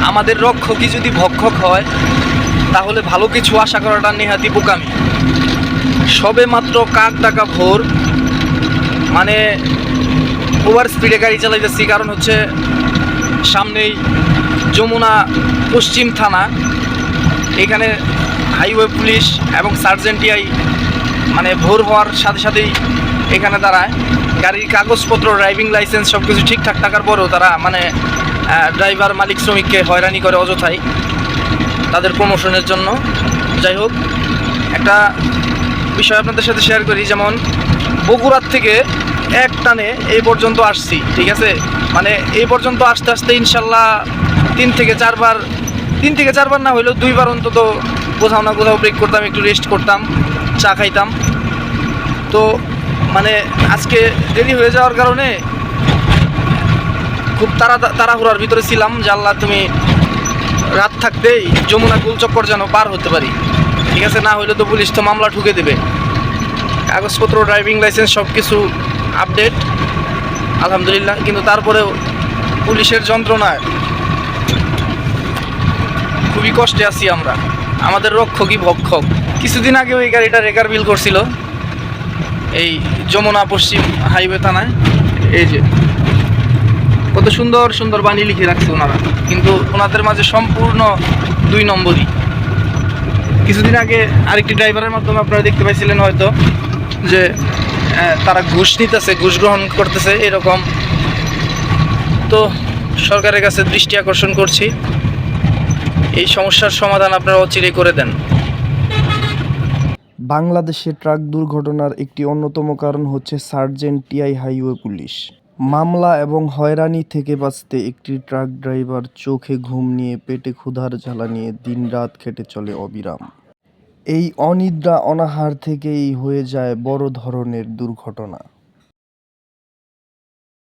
আমাদের রক্ষকই যদি ভক্ষক হয় তাহলে ভালো কিছু আশা করাটা নেহাতি বোকামি। সবে মাত্র কাক ডাকা ভোর, মানে ওভার স্পিডে গাড়ি চালাইতেছি, কারণ হচ্ছে সামনেই যমুনা পশ্চিম থানা, এখানে হাইওয়ে পুলিশ এবং সার্জেন্ট টিআই মানে ভোর হওয়ার সাথে সাথেই এখানে দাঁড়ায়। গাড়ির কাগজপত্র, ড্রাইভিং লাইসেন্স সব কিছু ঠিকঠাক থাকার পরেও তারা মানে ড্রাইভার মালিক শ্রমিককে হয়রানি করে অযথাই তাদের প্রমোশনের জন্য। যাই হোক, একটা বিষয় আপনাদের সাথে শেয়ার করি। যেমন বগুড়ার থেকে এক টানে এই পর্যন্ত আসছি, ঠিক আছে, মানে এই পর্যন্ত আসতে আসতে ইনশাল্লাহ 3 থেকে 4 বার না হইলেও 2 বার অন্তত কোথাও না কোথাও ব্রেক করতাম, একটু রেস্ট করতাম, চা খাইতাম। তো মানে আজকে দেরি হয়ে যাওয়ার কারণে খুব তাড়াহুড়ার ভিতরে ছিলাম যে আল্লাহ তুমি রাত থাকতেই যমুনা গোলচক্কর যেন পার হতে পারি, ঠিক আছে, না হইলে তো পুলিশ তো মামলা ঠুকে দেবে। কাগজপত্র, ড্রাইভিং লাইসেন্স সব কিছু আপডেট আলহামদুলিল্লাহ, কিন্তু তারপরেও পুলিশের যন্ত্রণায় খুবই কষ্টে আছি আমরা। আমাদের রক্ষকই ভক্ষক। কিছুদিন আগে ওই গাড়িটা রেকার বিল করছিল এই যমুনা পশ্চিম হাইওয়ে থানায়। এই যে কত সুন্দর সুন্দর বাণী লিখে রাখছে ওনারা, কিন্তু ওনাদের মাঝে সম্পূর্ণ 2 নম্বরই। কিছুদিন আগে আরেকটি ড্রাইভারের মাধ্যমে আপনারা দেখতে পাইছিলেন হয়তো যে তারা ঘুষ নিতেছে, ঘুষ গ্রহণ করতেছে এরকম। তো সরকারের কাছে দৃষ্টি আকর্ষণ করছি, এই সমস্যার সমাধান আপনারা অচিরেই করে দেন। বাংলাদেশে ট্রাক দুর্ঘটনার একটি অন্যতম কারণ হচ্ছে সার্জেন্ট টিআই হাইওয়ে পুলিশ। মামলা এবং হয়রানি থেকে বাঁচতে একটি ট্রাক ড্রাইভার চোখে ঘুম নিয়ে পেটে ক্ষুধার জ্বালা নিয়ে দিনরাত খেটে চলে অবিরাম। এই অনিদ্রা অনাহার থেকেই হয়ে যায় বড় ধরনের দুর্ঘটনা।